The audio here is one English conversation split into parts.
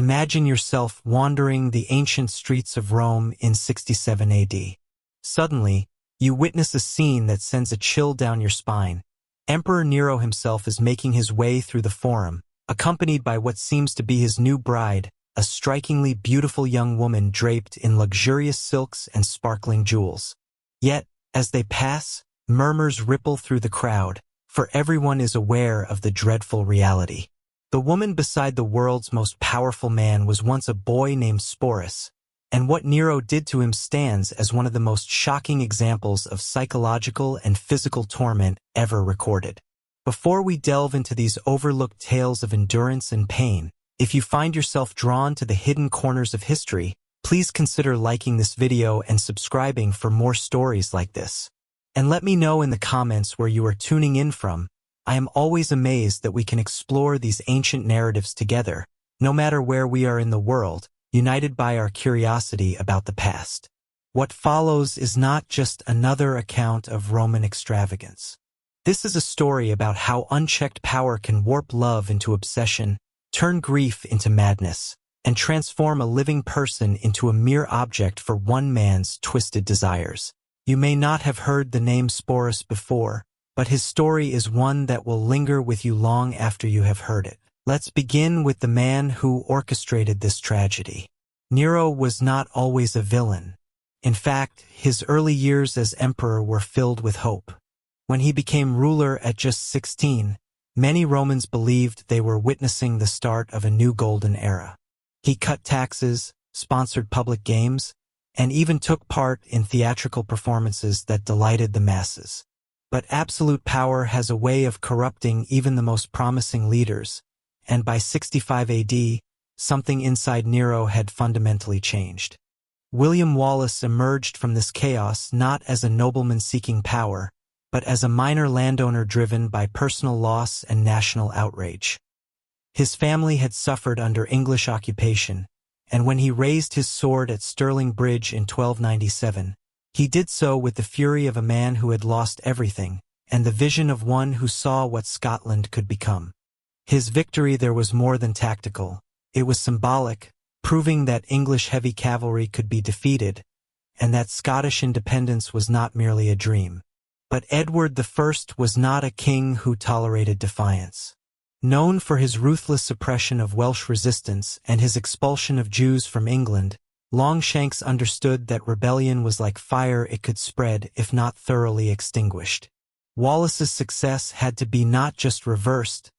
Imagine yourself wandering the ancient streets of Rome in 67 AD. Suddenly, you witness a scene that sends a chill down your spine. Emperor Nero himself is making his way through the Forum, accompanied by what seems to be his new bride, a strikingly beautiful young woman draped in luxurious silks and sparkling jewels. Yet, as they pass, murmurs ripple through the crowd, for everyone is aware of the dreadful reality. The woman beside the world's most powerful man was once a boy named Sporus, and what Nero did to him stands as one of the most shocking examples of psychological and physical torment ever recorded. Before we delve into these overlooked tales of endurance and pain, if you find yourself drawn to the hidden corners of history, please consider liking this video and subscribing for more stories like this. And let me know in the comments where you are tuning in from. I am always amazed that we can explore these ancient narratives together, no matter where we are in the world, united by our curiosity about the past. What follows is not just another account of Roman extravagance. This is a story about how unchecked power can warp love into obsession, turn grief into madness, and transform a living person into a mere object for one man's twisted desires. You may not have heard the name Sporus before, but his story is one that will linger with you long after you have heard it. Let's begin with the man who orchestrated this tragedy. Nero was not always a villain. In fact, his early years as emperor were filled with hope. When he became ruler at just 16, many Romans believed they were witnessing the start of a new golden era. He cut taxes, sponsored public games, and even took part in theatrical performances that delighted the masses. But absolute power has a way of corrupting even the most promising leaders, and by 65 AD, something inside Nero had fundamentally changed. William Wallace emerged from this chaos not as a nobleman seeking power, but as a minor landowner driven by personal loss and national outrage. His family had suffered under English occupation, and when he raised his sword at Stirling Bridge in 1297, he did so with the fury of a man who had lost everything, and the vision of one who saw what Scotland could become. His victory there was more than tactical. It was symbolic, proving that English heavy cavalry could be defeated, and that Scottish independence was not merely a dream. But Edward I was not a king who tolerated defiance. Known for his ruthless suppression of Welsh resistance and his expulsion of Jews from England, Longshanks understood that rebellion was like fire, it could spread if not thoroughly extinguished. Wallace's success had to be not just reversed,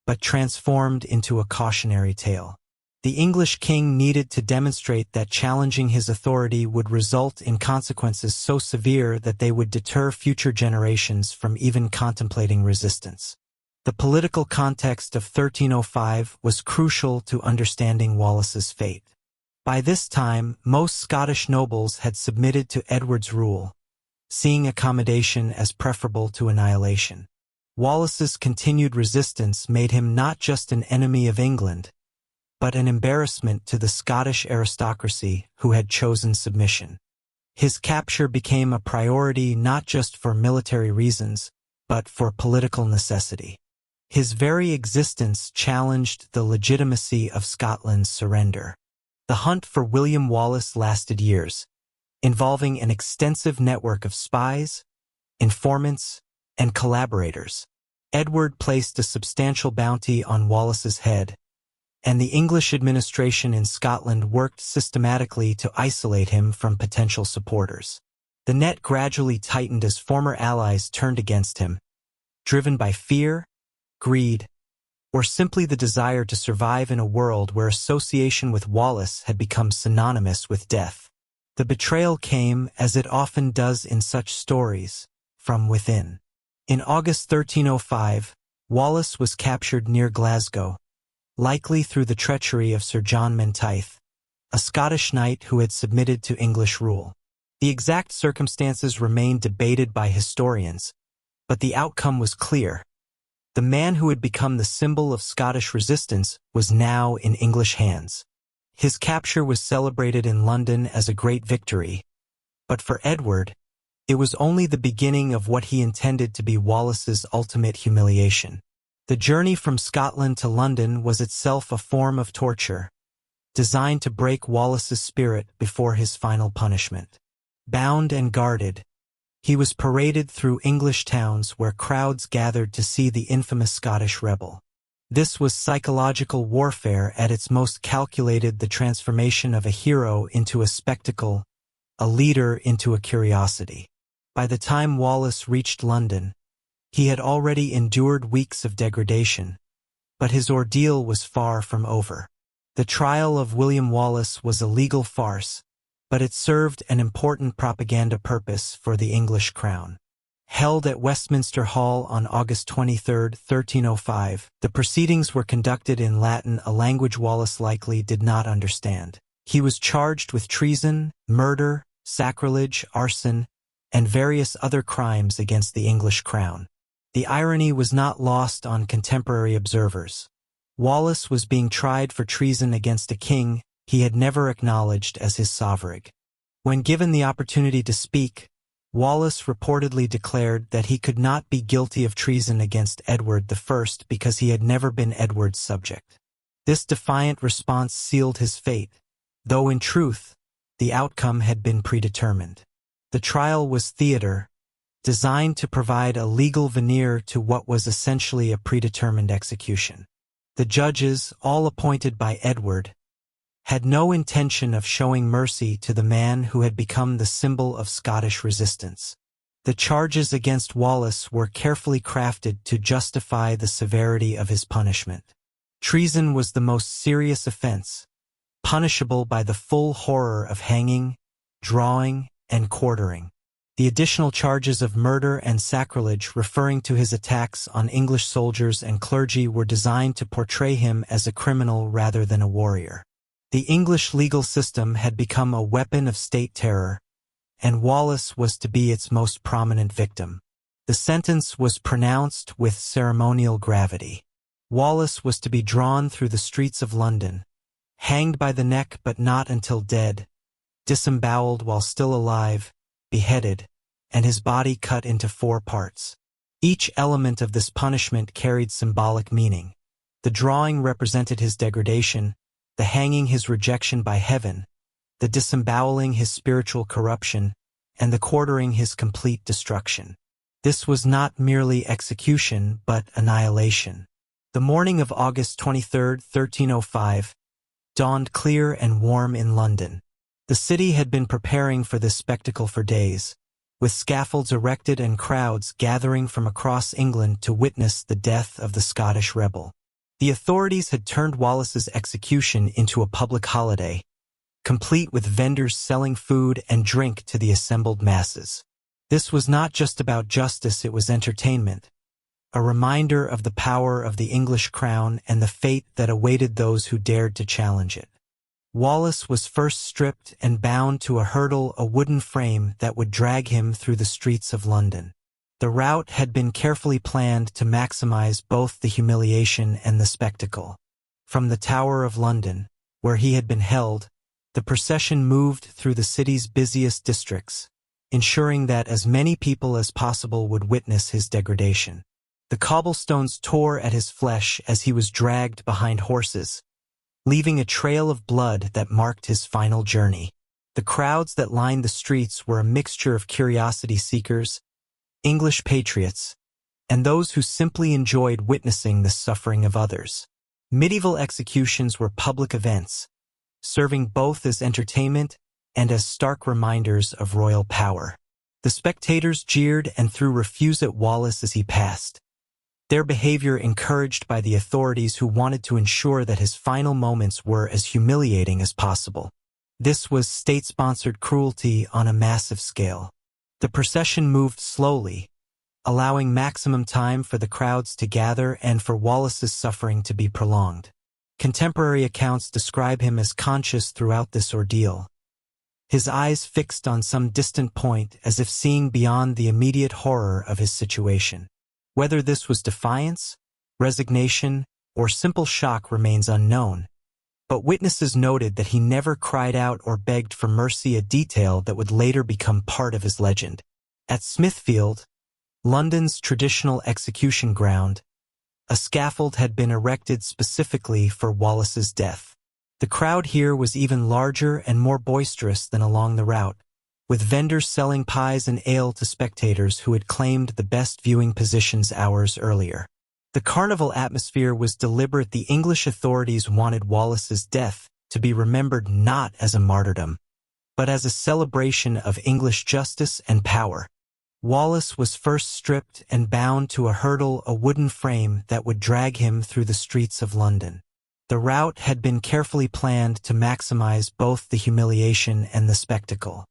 but transformed into a cautionary tale. The English king needed to demonstrate that challenging his authority would result in consequences so severe that they would deter future generations from even contemplating resistance. The political context of 1305 was crucial to understanding Wallace's fate. By this time, most Scottish nobles had submitted to Edward's rule, seeing accommodation as preferable to annihilation. Wallace's continued resistance made him not just an enemy of England, but an embarrassment to the Scottish aristocracy who had chosen submission. His capture became a priority not just for military reasons, but for political necessity. His very existence challenged the legitimacy of Scotland's surrender. The hunt for William Wallace lasted years, involving an extensive network of spies, informants, and collaborators. Edward placed a substantial bounty on Wallace's head, and the English administration in Scotland worked systematically to isolate him from potential supporters. The net gradually tightened as former allies turned against him, driven by fear, greed, or simply the desire to survive in a world where association with Wallace had become synonymous with death. The betrayal came, as it often does in such stories, from within. In August 1305, Wallace was captured near Glasgow, likely through the treachery of Sir John Menteith, a Scottish knight who had submitted to English rule. The exact circumstances remain debated by historians, but the outcome was clear. The man who had become the symbol of Scottish resistance was now in English hands. His capture was celebrated in London as a great victory, but for Edward, it was only the beginning of what he intended to be Wallace's ultimate humiliation. The journey from Scotland to London was itself a form of torture, designed to break Wallace's spirit before his final punishment. Bound and guarded, he was paraded through English towns where crowds gathered to see the infamous Scottish rebel. This was psychological warfare at its most calculated, the transformation of a hero into a spectacle, a leader into a curiosity. By the time Wallace reached London, he had already endured weeks of degradation, but his ordeal was far from over. The trial of William Wallace was a legal farce, but it served an important propaganda purpose for the English crown. Held at Westminster Hall on August 23, 1305, the proceedings were conducted in Latin, a language Wallace likely did not understand. He was charged with treason, murder, sacrilege, arson, and various other crimes against the English crown. The irony was not lost on contemporary observers. Wallace was being tried for treason against a king he had never acknowledged as his sovereign. When given the opportunity to speak, Wallace reportedly declared that he could not be guilty of treason against Edward I because he had never been Edward's subject. This defiant response sealed his fate, though in truth, the outcome had been predetermined. The trial was theater, designed to provide a legal veneer to what was essentially a predetermined execution. The judges, all appointed by Edward, had no intention of showing mercy to the man who had become the symbol of Scottish resistance. The charges against Wallace were carefully crafted to justify the severity of his punishment. Treason was the most serious offense, punishable by the full horror of hanging, drawing, and quartering. The additional charges of murder and sacrilege referring to his attacks on English soldiers and clergy were designed to portray him as a criminal rather than a warrior. The English legal system had become a weapon of state terror, and Wallace was to be its most prominent victim. The sentence was pronounced with ceremonial gravity. Wallace was to be drawn through the streets of London, hanged by the neck but not until dead, disemboweled while still alive, beheaded, and his body cut into 4 parts. Each element of this punishment carried symbolic meaning. The drawing represented his degradation, the hanging his rejection by heaven, the disemboweling his spiritual corruption, and the quartering his complete destruction. This was not merely execution, but annihilation. The morning of August 23, 1305, dawned clear and warm in London. The city had been preparing for this spectacle for days, with scaffolds erected and crowds gathering from across England to witness the death of the Scottish rebel. The authorities had turned Wallace's execution into a public holiday, complete with vendors selling food and drink to the assembled masses. This was not just about justice, it was entertainment, a reminder of the power of the English crown and the fate that awaited those who dared to challenge it. Wallace was first stripped and bound to a hurdle, a wooden frame that would drag him through the streets of London. The route had been carefully planned to maximize both the humiliation and the spectacle. From the Tower of London, where he had been held, the procession moved through the city's busiest districts, ensuring that as many people as possible would witness his degradation. The cobblestones tore at his flesh as he was dragged behind horses, leaving a trail of blood that marked his final journey. The crowds that lined the streets were a mixture of curiosity seekers, English patriots, and those who simply enjoyed witnessing the suffering of others. Medieval executions were public events, serving both as entertainment and as stark reminders of royal power. The spectators jeered and threw refuse at Wallace as he passed, their behavior encouraged by the authorities who wanted to ensure that his final moments were as humiliating as possible. This was state-sponsored cruelty on a massive scale. The procession moved slowly, allowing maximum time for the crowds to gather and for Wallace's suffering to be prolonged. Contemporary accounts describe him as conscious throughout this ordeal, his eyes fixed on some distant point as if seeing beyond the immediate horror of his situation. Whether this was defiance, resignation, or simple shock remains unknown, but witnesses noted that he never cried out or begged for mercy, a detail that would later become part of his legend. At Smithfield, London's traditional execution ground, a scaffold had been erected specifically for Wallace's death. The crowd here was even larger and more boisterous than along the route, with vendors selling pies and ale to spectators who had claimed the best viewing positions hours earlier. The carnival atmosphere was deliberate. The English authorities wanted Wallace's death to be remembered not as a martyrdom, but as a celebration of English justice and power. Wallace was first stripped and bound to a hurdle, a wooden frame that would drag him through the streets of London. The route had been carefully planned to maximize both the humiliation and the spectacle.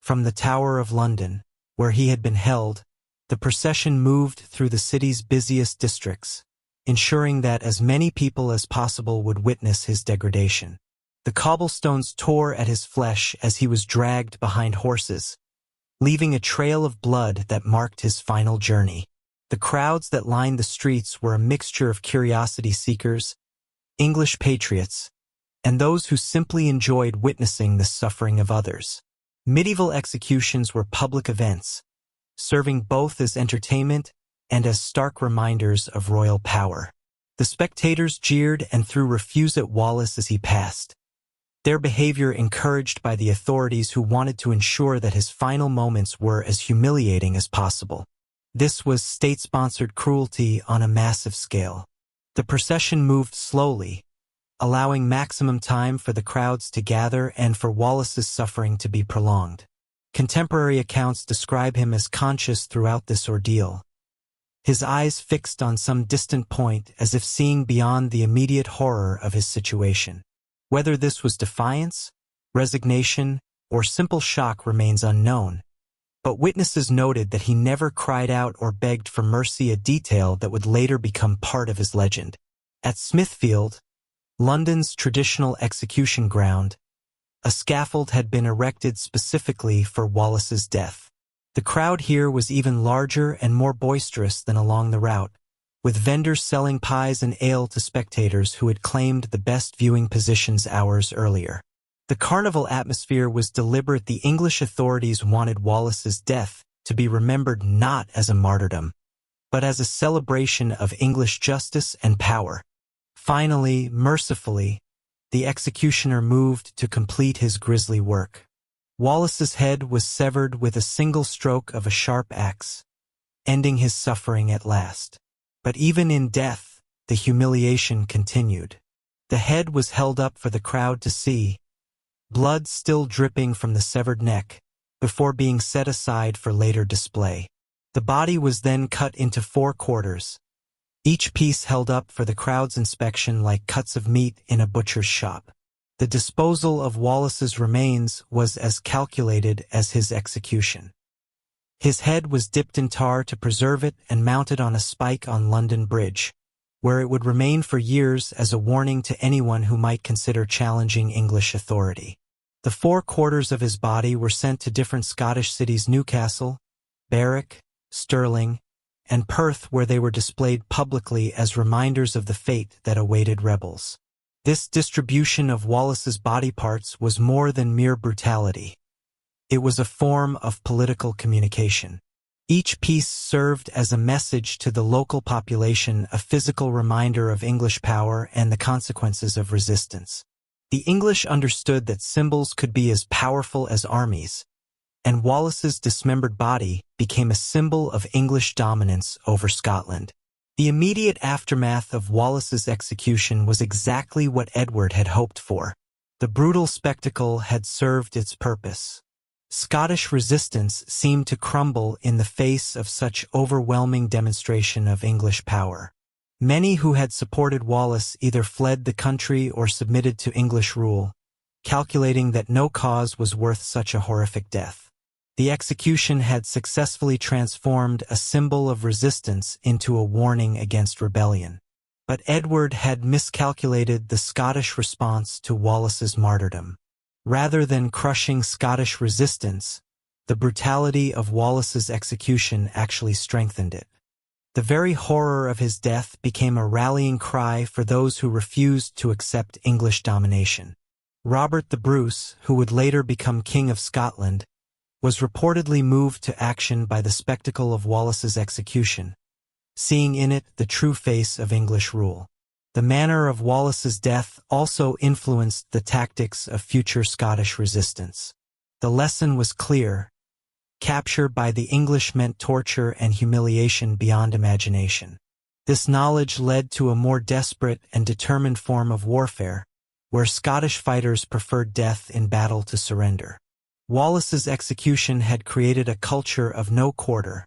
From the Tower of London, where he had been held, the procession moved through the city's busiest districts, ensuring that as many people as possible would witness his degradation. The cobblestones tore at his flesh as he was dragged behind horses, leaving a trail of blood that marked his final journey. The crowds that lined the streets were a mixture of curiosity seekers, English patriots, and those who simply enjoyed witnessing the suffering of others. Medieval executions were public events, serving both as entertainment and as stark reminders of royal power. The spectators jeered and threw refuse at Wallace as he passed, their behavior encouraged by the authorities who wanted to ensure that his final moments were as humiliating as possible. This was state-sponsored cruelty on a massive scale. The procession moved slowly, allowing maximum time for the crowds to gather and for Wallace's suffering to be prolonged. Contemporary accounts describe him as conscious throughout this ordeal, his eyes fixed on some distant point as if seeing beyond the immediate horror of his situation. Whether this was defiance, resignation, or simple shock remains unknown, but witnesses noted that he never cried out or begged for mercy, a detail that would later become part of his legend. At Smithfield, London's traditional execution ground, a scaffold had been erected specifically for Wallace's death. The crowd here was even larger and more boisterous than along the route, with vendors selling pies and ale to spectators who had claimed the best viewing positions hours earlier. The carnival atmosphere was deliberate. The English authorities wanted Wallace's death to be remembered not as a martyrdom, but as a celebration of English justice and power. Finally, mercifully, the executioner moved to complete his grisly work. Wallace's head was severed with a single stroke of a sharp axe, ending his suffering at last. But even in death, the humiliation continued. The head was held up for the crowd to see, blood still dripping from the severed neck, before being set aside for later display. The body was then cut into 4 quarters, each piece held up for the crowd's inspection like cuts of meat in a butcher's shop. The disposal of Wallace's remains was as calculated as his execution. His head was dipped in tar to preserve it and mounted on a spike on London Bridge, where it would remain for years as a warning to anyone who might consider challenging English authority. The 4 quarters of his body were sent to different Scottish cities: Newcastle, Berwick, Stirling, and Perth, where they were displayed publicly as reminders of the fate that awaited rebels. This distribution of Wallace's body parts was more than mere brutality. It was a form of political communication. Each piece served as a message to the local population, a physical reminder of English power and the consequences of resistance. The English understood that symbols could be as powerful as armies, and Wallace's dismembered body became a symbol of English dominance over Scotland. The immediate aftermath of Wallace's execution was exactly what Edward had hoped for. The brutal spectacle had served its purpose. Scottish resistance seemed to crumble in the face of such overwhelming demonstration of English power. Many who had supported Wallace either fled the country or submitted to English rule, calculating that no cause was worth such a horrific death. The execution had successfully transformed a symbol of resistance into a warning against rebellion. But Edward had miscalculated the Scottish response to Wallace's martyrdom. Rather than crushing Scottish resistance, the brutality of Wallace's execution actually strengthened it. The very horror of his death became a rallying cry for those who refused to accept English domination. Robert the Bruce, who would later become King of Scotland, was reportedly moved to action by the spectacle of Wallace's execution, seeing in it the true face of English rule. The manner of Wallace's death also influenced the tactics of future Scottish resistance. The lesson was clear: capture by the English meant torture and humiliation beyond imagination. This knowledge led to a more desperate and determined form of warfare, where Scottish fighters preferred death in battle to surrender. Wallace's execution had created a culture of no quarter,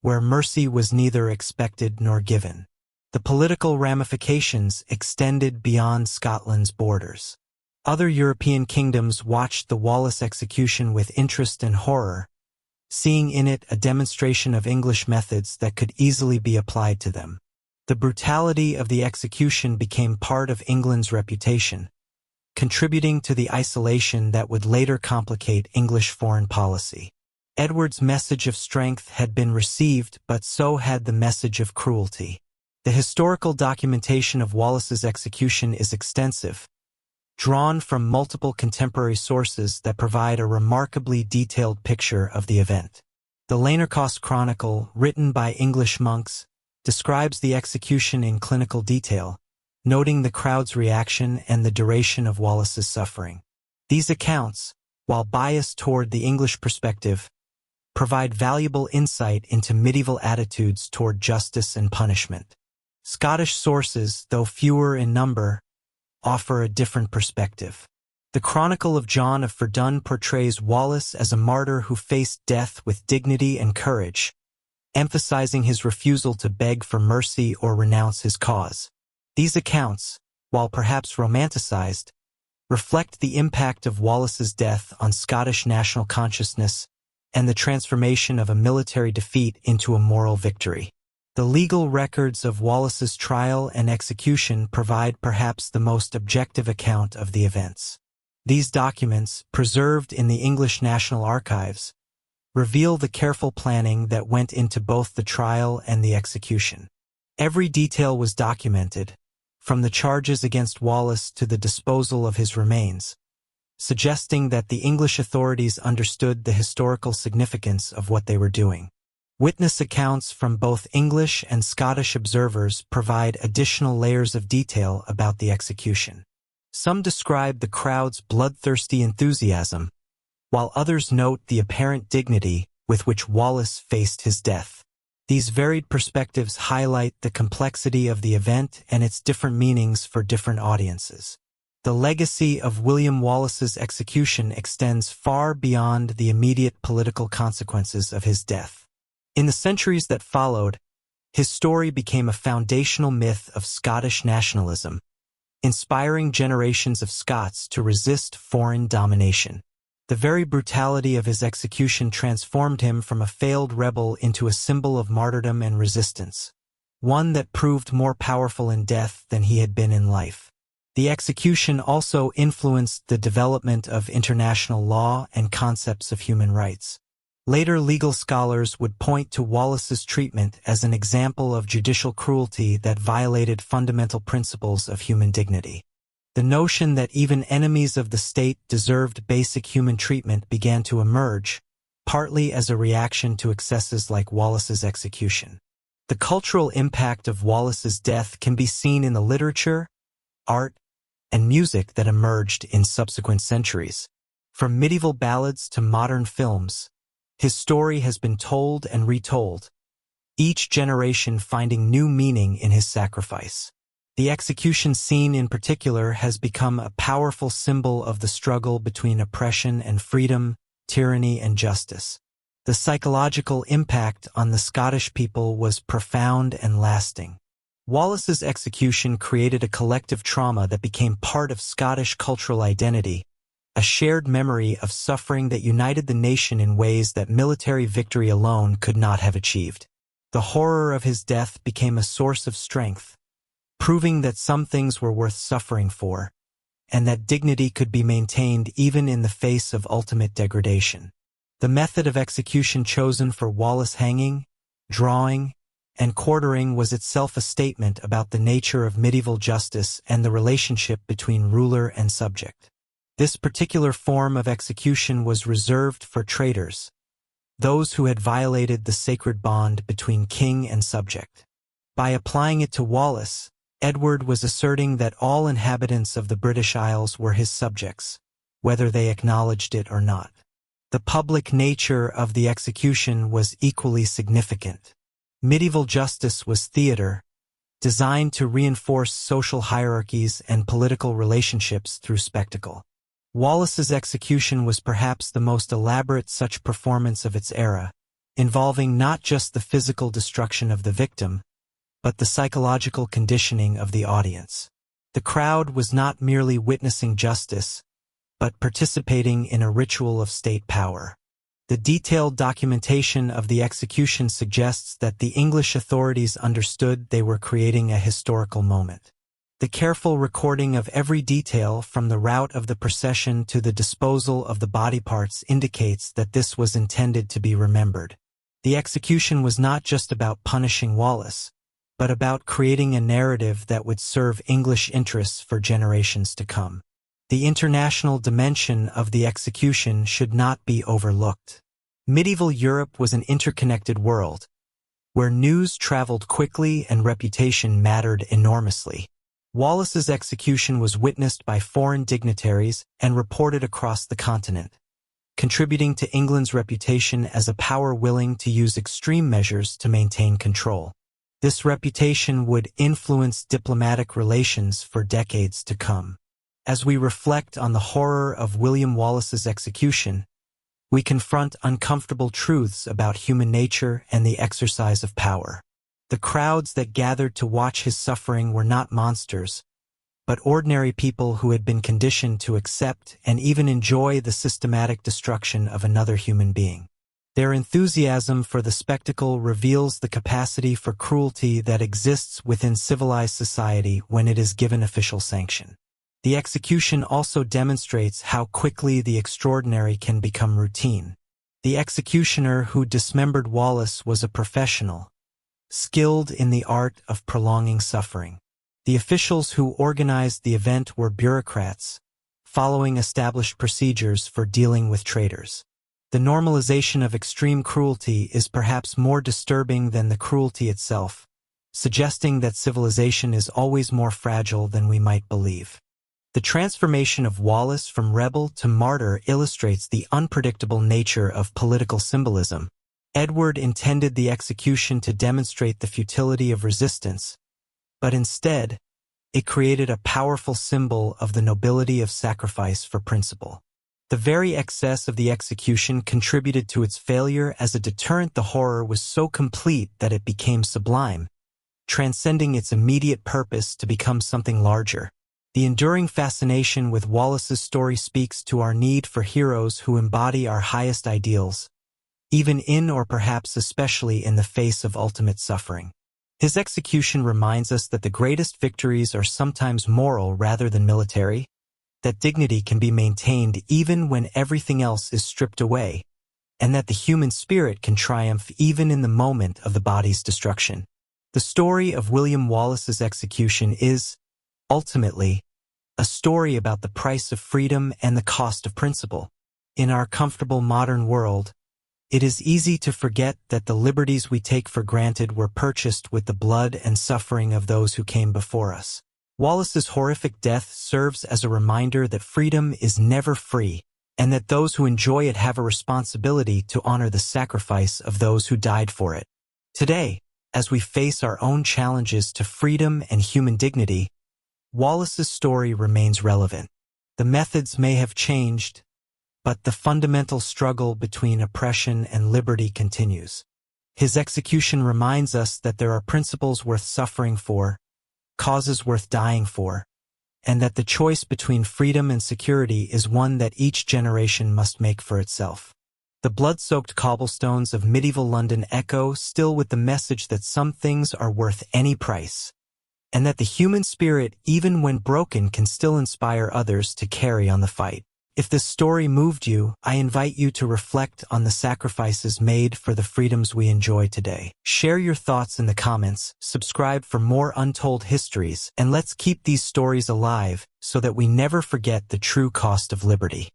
where mercy was neither expected nor given. The political ramifications extended beyond Scotland's borders. Other European kingdoms watched the Wallace execution with interest and horror, seeing in it a demonstration of English methods that could easily be applied to them. The brutality of the execution became part of England's reputation, contributing to the isolation that would later complicate English foreign policy. Edward's message of strength had been received, but so had the message of cruelty. The historical documentation of Wallace's execution is extensive, drawn from multiple contemporary sources that provide a remarkably detailed picture of the event. The Lanercost Chronicle, written by English monks, describes the execution in clinical detail, noting the crowd's reaction and the duration of Wallace's suffering. These accounts, while biased toward the English perspective, provide valuable insight into medieval attitudes toward justice and punishment. Scottish sources, though fewer in number, offer a different perspective. The Chronicle of John of Verdun portrays Wallace as a martyr who faced death with dignity and courage, emphasizing his refusal to beg for mercy or renounce his cause. These accounts, while perhaps romanticized, reflect the impact of Wallace's death on Scottish national consciousness and the transformation of a military defeat into a moral victory. The legal records of Wallace's trial and execution provide perhaps the most objective account of the events. These documents, preserved in the English National Archives, reveal the careful planning that went into both the trial and the execution. Every detail was documented, from the charges against Wallace to the disposal of his remains, suggesting that the English authorities understood the historical significance of what they were doing. Witness accounts from both English and Scottish observers provide additional layers of detail about the execution. Some describe the crowd's bloodthirsty enthusiasm, while others note the apparent dignity with which Wallace faced his death. These varied perspectives highlight the complexity of the event and its different meanings for different audiences. The legacy of William Wallace's execution extends far beyond the immediate political consequences of his death. In the centuries that followed, his story became a foundational myth of Scottish nationalism, inspiring generations of Scots to resist foreign domination. The very brutality of his execution transformed him from a failed rebel into a symbol of martyrdom and resistance, one that proved more powerful in death than he had been in life. The execution also influenced the development of international law and concepts of human rights. Later legal scholars would point to Wallace's treatment as an example of judicial cruelty that violated fundamental principles of human dignity. The notion that even enemies of the state deserved basic human treatment began to emerge, partly as a reaction to excesses like Wallace's execution. The cultural impact of Wallace's death can be seen in the literature, art, and music that emerged in subsequent centuries. From medieval ballads to modern films, his story has been told and retold, each generation finding new meaning in his sacrifice. The execution scene in particular has become a powerful symbol of the struggle between oppression and freedom, tyranny and justice. The psychological impact on the Scottish people was profound and lasting. Wallace's execution created a collective trauma that became part of Scottish cultural identity, a shared memory of suffering that united the nation in ways that military victory alone could not have achieved. The horror of his death became a source of strength, proving that some things were worth suffering for, and that dignity could be maintained even in the face of ultimate degradation. The method of execution chosen for Wallace hanging, drawing, and quartering was itself a statement about the nature of medieval justice and the relationship between ruler and subject. This particular form of execution was reserved for traitors, those who had violated the sacred bond between king and subject. By applying it to Wallace, Edward was asserting that all inhabitants of the British Isles were his subjects, whether they acknowledged it or not. The public nature of the execution was equally significant. Medieval justice was theater, designed to reinforce social hierarchies and political relationships through spectacle. Wallace's execution was perhaps the most elaborate such performance of its era, involving not just the physical destruction of the victim, but the psychological conditioning of the audience. The crowd was not merely witnessing justice, but participating in a ritual of state power. The detailed documentation of the execution suggests that the English authorities understood they were creating a historical moment. The careful recording of every detail from the route of the procession to the disposal of the body parts indicates that this was intended to be remembered. The execution was not just about punishing Wallace, but about creating a narrative that would serve English interests for generations to come. The international dimension of the execution should not be overlooked. Medieval Europe was an interconnected world, where news traveled quickly and reputation mattered enormously. Wallace's execution was witnessed by foreign dignitaries and reported across the continent, contributing to England's reputation as a power willing to use extreme measures to maintain control. This reputation would influence diplomatic relations for decades to come. As we reflect on the horror of William Wallace's execution, we confront uncomfortable truths about human nature and the exercise of power. The crowds that gathered to watch his suffering were not monsters, but ordinary people who had been conditioned to accept and even enjoy the systematic destruction of another human being. Their enthusiasm for the spectacle reveals the capacity for cruelty that exists within civilized society when it is given official sanction. The execution also demonstrates how quickly the extraordinary can become routine. The executioner who dismembered Wallace was a professional, skilled in the art of prolonging suffering. The officials who organized the event were bureaucrats, following established procedures for dealing with traitors. The normalization of extreme cruelty is perhaps more disturbing than the cruelty itself, suggesting that civilization is always more fragile than we might believe. The transformation of Wallace from rebel to martyr illustrates the unpredictable nature of political symbolism. Edward intended the execution to demonstrate the futility of resistance, but instead, it created a powerful symbol of the nobility of sacrifice for principle. The very excess of the execution contributed to its failure as a deterrent. The horror was so complete that it became sublime, transcending its immediate purpose to become something larger. The enduring fascination with Wallace's story speaks to our need for heroes who embody our highest ideals, even in or perhaps especially in the face of ultimate suffering. His execution reminds us that the greatest victories are sometimes moral rather than military, that dignity can be maintained even when everything else is stripped away, and that the human spirit can triumph even in the moment of the body's destruction. The story of William Wallace's execution is, ultimately, a story about the price of freedom and the cost of principle. In our comfortable modern world, it is easy to forget that the liberties we take for granted were purchased with the blood and suffering of those who came before us. Wallace's horrific death serves as a reminder that freedom is never free, and that those who enjoy it have a responsibility to honor the sacrifice of those who died for it. Today, as we face our own challenges to freedom and human dignity, Wallace's story remains relevant. The methods may have changed, but the fundamental struggle between oppression and liberty continues. His execution reminds us that there are principles worth suffering for, causes worth dying for, and that the choice between freedom and security is one that each generation must make for itself. The blood-soaked cobblestones of medieval London echo still with the message that some things are worth any price, and that the human spirit, even when broken, can still inspire others to carry on the fight. If this story moved you, I invite you to reflect on the sacrifices made for the freedoms we enjoy today. Share your thoughts in the comments, subscribe for more untold histories, and let's keep these stories alive so that we never forget the true cost of liberty.